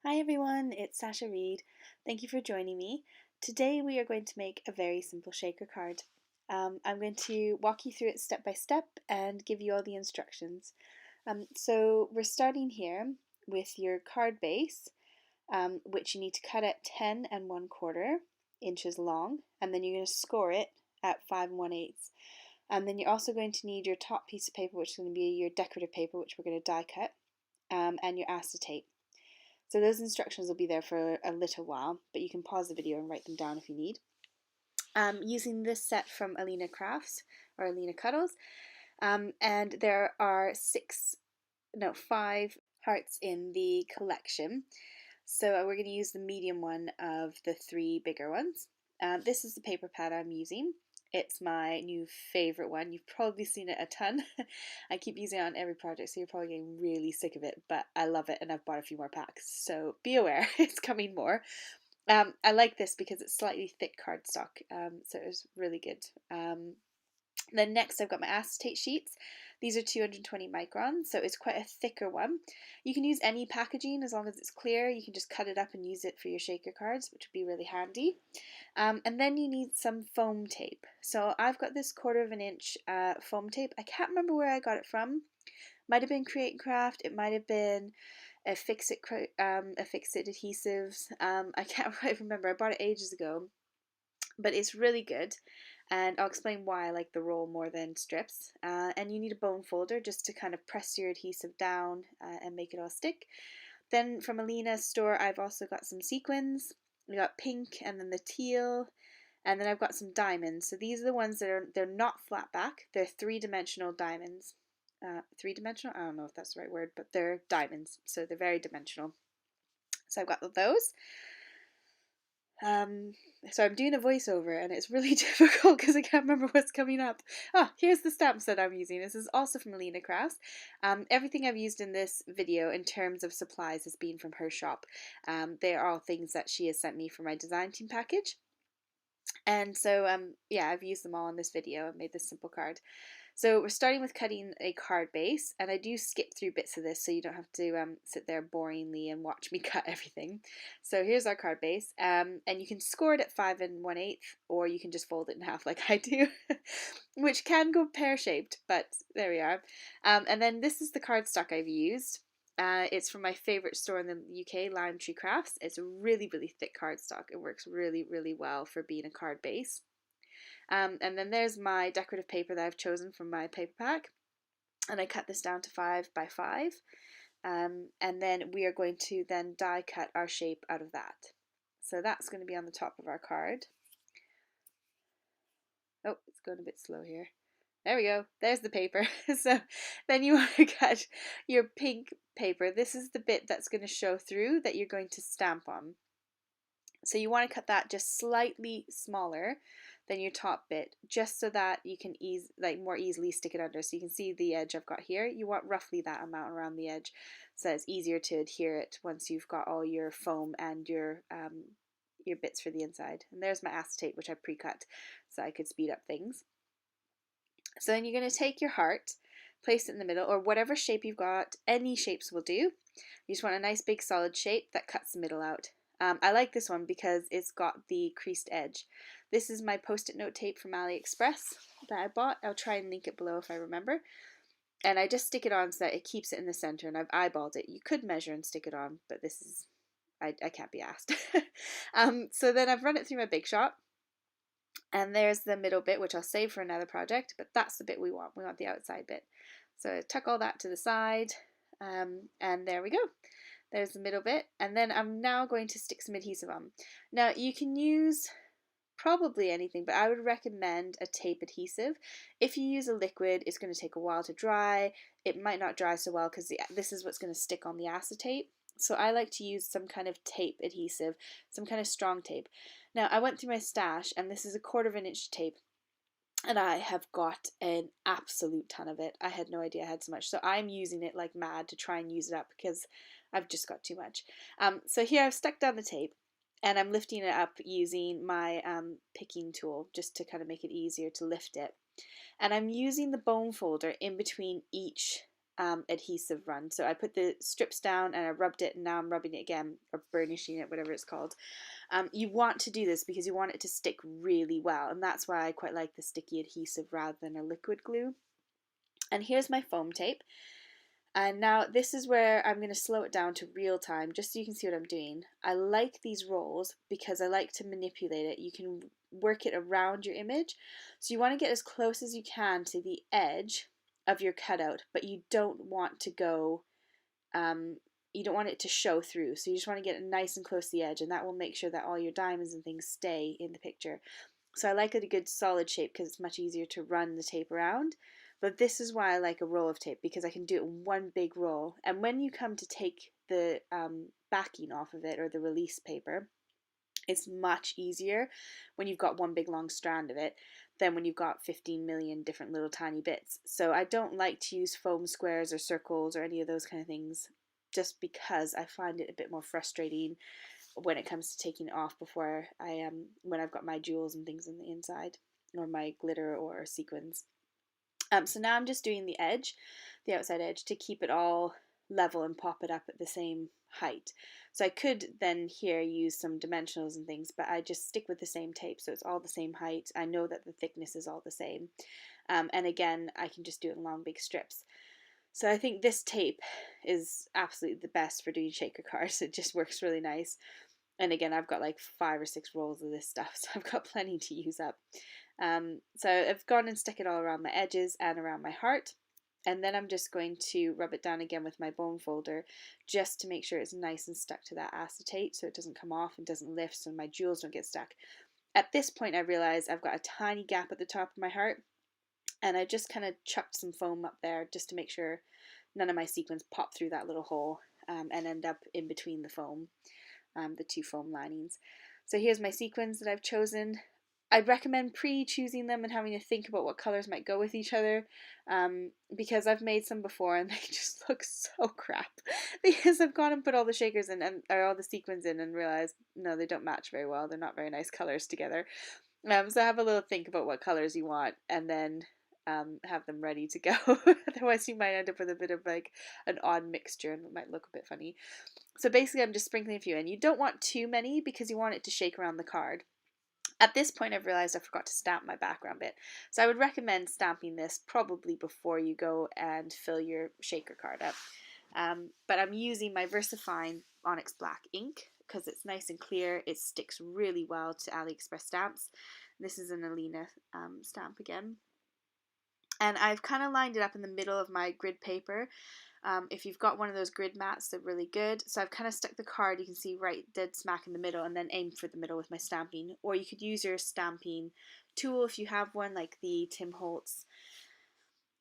Hi everyone, it's Sasha Reed. Thank you for joining me. Today we are going to make a very simple shaker card. I'm going to walk you through it step by step and give you all the instructions. So we're starting here with your card base, which you need to cut at 10 and 1/4 inches long, and then you're going to score it at 5 1/8. And then you're also going to need your top piece of paper, which is going to be your decorative paper, which we're going to die cut, and your acetate. So those instructions will be there for a little while, but you can pause the video and write them down if you need. Using this set from AlinaCrafts or Alinacutle, and there are 5 hearts in the collection. So we're going to use the medium one of the 3 bigger ones. This is the paper pad I'm using. It's my new favorite one. You've probably seen it a ton. I keep using it on every project, so you're probably getting really sick of it, but I love it and I've bought a few more packs, so be aware, it's coming more. I like this because it's slightly thick cardstock, so it's really good. Then next I've got my acetate sheets. These are 220 microns, so it's quite a thicker one. You can use any packaging as long as it's clear. You can just cut it up and use it for your shaker cards, which would be really handy. And then you need some foam tape. So I've got this 1/4 of an inch foam tape. I can't remember where I got it from. Might have been Create and Craft. It might have been a Fix It Adhesives. I can't quite remember. I bought it ages ago, but it's really good. And I'll explain why I like the roll more than strips. And you need a bone folder just to kind of press your adhesive down and make it all stick. Then from Alina's store, I've also got some sequins. We got pink and then the teal, and then I've got some diamonds. So these are the ones that they're not flat back. They're 3-dimensional diamonds. 3-dimensional? I don't know if that's the right word, but they're diamonds, so they're very dimensional. So I've got those. So I'm doing a voiceover and it's really difficult because I can't remember what's coming up. Here's the stamps that I'm using. This is also from AlinaCraft. Everything I've used in this video in terms of supplies has been from her shop. They are all things that she has sent me for my design team package. And so yeah, I've used them all in this video. I've made this simple card. So we're starting with cutting a card base, and I do skip through bits of this so you don't have to sit there boringly and watch me cut everything. So here's our card base, and you can score it at 5 1/8, or you can just fold it in half like I do, which can go pear-shaped, but there we are. And then this is the cardstock I've used. It's from my favourite store in the UK, Limetree Crafts. It's a really, really thick cardstock. It works really, really well for being a card base. And then there's my decorative paper that I've chosen from my paper pack. And I cut this down to 5 by 5. And then we are going to then die cut our shape out of that. So that's going to be on the top of our card. Oh, it's going a bit slow here. There we go. There's the paper. So then you want to cut your pink paper. This is the bit that's going to show through that you're going to stamp on. So you want to cut that just slightly smaller than your top bit, just so that you can more easily stick it under. So you can see the edge I've got here. You want roughly that amount around the edge, so it's easier to adhere it once you've got all your foam and your bits for the inside. And there's my acetate, which I pre-cut so I could speed up things. So then you're going to take your heart, place it in the middle, or whatever shape you've got. Any shapes will do. You just want a nice big solid shape that cuts the middle out. I like this one because it's got the creased edge. This is my post-it note tape from AliExpress that I bought. I'll try and link it below if I remember. And I just stick it on so that it keeps it in the center, and I've eyeballed it. You could measure and stick it on, but this is, I can't be asked. So then I've run it through my Big Shot. And there's the middle bit, which I'll save for another project, but that's the bit we want. We want the outside bit. So tuck all that to the side, and there we go. There's the middle bit, and then I'm now going to stick some adhesive on. Now you can use probably anything, but I would recommend a tape adhesive. If you use a liquid, it's going to take a while to dry. It might not dry so well because this is what's going to stick on the acetate. So I like to use some kind of tape adhesive, some kind of strong tape. Now I went through my stash, and this is a 1/4 of an inch tape. And I have got an absolute ton of it. I had no idea I had so much. So I'm using it like mad to try and use it up because I've just got too much. So here I've stuck down the tape, and I'm lifting it up using my picking tool just to kind of make it easier to lift it. And I'm using the bone folder in between each adhesive run. So I put the strips down and I rubbed it, and now I'm rubbing it again, or burnishing it, whatever it's called. You want to do this because you want it to stick really well, and that's why I quite like the sticky adhesive rather than a liquid glue. And here's my foam tape. And now this is where I'm going to slow it down to real time just so you can see what I'm doing. I like these rolls because I like to manipulate it. You can work it around your image. So you want to get as close as you can to the edge of your cutout, but you don't want to go, you don't want it to show through. So you just want to get it nice and close to the edge, and that will make sure that all your diamonds and things stay in the picture. So I like it a good solid shape because it's much easier to run the tape around. But this is why I like a roll of tape, because I can do it in one big roll. And when you come to take the backing off of it, or the release paper, it's much easier when you've got one big long strand of it than when you've got 15 million different little tiny bits. So I don't like to use foam squares or circles or any of those kind of things, just because I find it a bit more frustrating when it comes to taking it off before when I've got my jewels and things on the inside, or my glitter or sequins. So now I'm just doing the edge, the outside edge, to keep it all level and pop it up at the same height. So I could then here use some dimensionals and things, but I just stick with the same tape, so it's all the same height. I know that the thickness is all the same. And again, I can just do it in long big strips. So I think this tape is absolutely the best for doing shaker cards. It just works really nice. And again, I've got like 5 or 6 rolls of this stuff, so I've got plenty to use up. So I've gone and stuck it all around my edges and around my heart. And then I'm just going to rub it down again with my bone folder, just to make sure it's nice and stuck to that acetate, so it doesn't come off and doesn't lift, so my jewels don't get stuck. At this point I realize I've got a tiny gap at the top of my heart, and I just kind of chucked some foam up there just to make sure none of my sequins pop through that little hole and end up in between the foam, the 2 foam linings. So here's my sequins that I've chosen. I'd recommend pre-choosing them and having to think about what colors might go with each other, because I've made some before and they just look so crap because I've gone and put all the shakers in or all the sequins in and realized no, they don't match very well. They're not very nice colors together. So have a little think about what colors you want, and then have them ready to go. Otherwise you might end up with a bit of like an odd mixture and it might look a bit funny. So basically I'm just sprinkling a few in. You don't want too many because you want it to shake around the card. At this point I've realized I forgot to stamp my background bit. So I would recommend stamping this probably before you go and fill your shaker card up. But I'm using my VersaFine Onyx Black ink because it's nice and clear. It sticks really well to AliExpress stamps. This is an Alina stamp again. And I've kind of lined it up in the middle of my grid paper. If you've got one of those grid mats, they're really good. So I've kind of stuck the card, you can see, right dead smack in the middle, and then aimed for the middle with my stamping. Or you could use your stamping tool if you have one, like the Tim Holtz,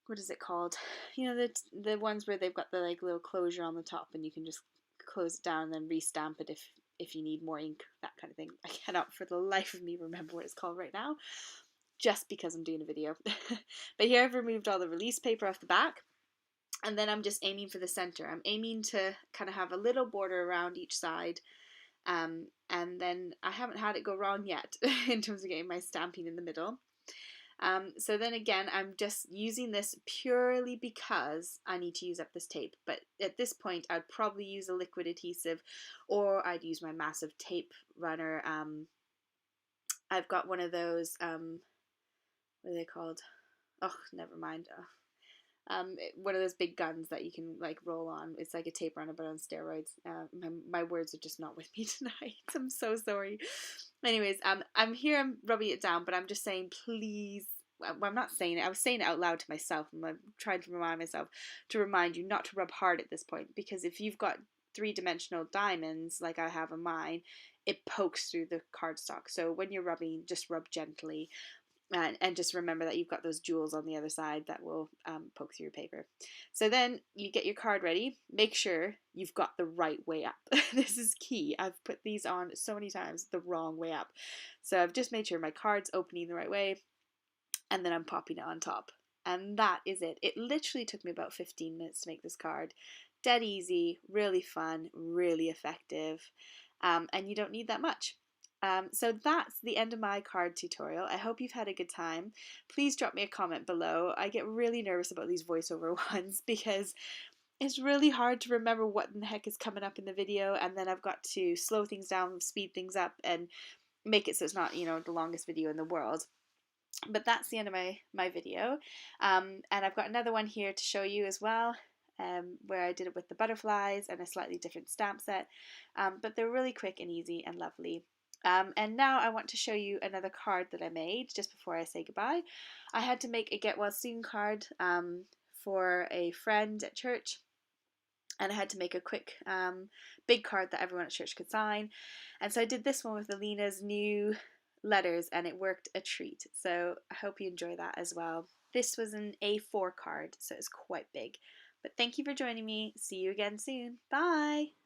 what is it called? You know, the ones where they've got the like little closure on the top and you can just close it down and then re-stamp it if you need more ink, that kind of thing. I cannot for the life of me remember what it's called right now, just because I'm doing a video. But here I've removed all the release paper off the back. And then I'm just aiming for the center. I'm aiming to kind of have a little border around each side. And then I haven't had it go wrong yet in terms of getting my stamping in the middle. So then again, I'm just using this purely because I need to use up this tape. But at this point, I'd probably use a liquid adhesive, or I'd use my massive tape runner. I've got one of those, what are they called? Oh, never mind. One of those big guns that you can like roll on. It's like a tape runner but on steroids. My words are just not with me tonight. I'm so sorry. Anyways, I'm rubbing it down, but I'm just saying please. Well, I'm not saying it. I was saying it out loud to myself. I'm trying to remind myself to remind you not to rub hard at this point, because if you've got 3-dimensional diamonds like I have on mine, it pokes through the cardstock. So when you're rubbing, just rub gently. And just remember that you've got those jewels on the other side that will poke through your paper. So then you get your card ready. Make sure you've got the right way up. This is key. I've put these on so many times the wrong way up. So I've just made sure my card's opening the right way, and then I'm popping it on top. And that is it. It literally took me about 15 minutes to make this card. Dead easy, really fun, really effective, and you don't need that much. So that's the end of my card tutorial. I hope you've had a good time. Please drop me a comment below. I get really nervous about these voiceover ones because it's really hard to remember what in the heck is coming up in the video, and then I've got to slow things down, speed things up, and make it so it's not, the longest video in the world. But that's the end of my video. And I've got another one here to show you as well, where I did it with the butterflies and a slightly different stamp set. But they're really quick and easy and lovely. And now I want to show you another card that I made just before I say goodbye. I had to make a get well soon card for a friend at church, and I had to make a quick big card that everyone at church could sign. And so I did this one with Alina's new letters, and it worked a treat. So I hope you enjoy that as well. This was an A4 card, so it's quite big. But thank you for joining me. See you again soon. Bye!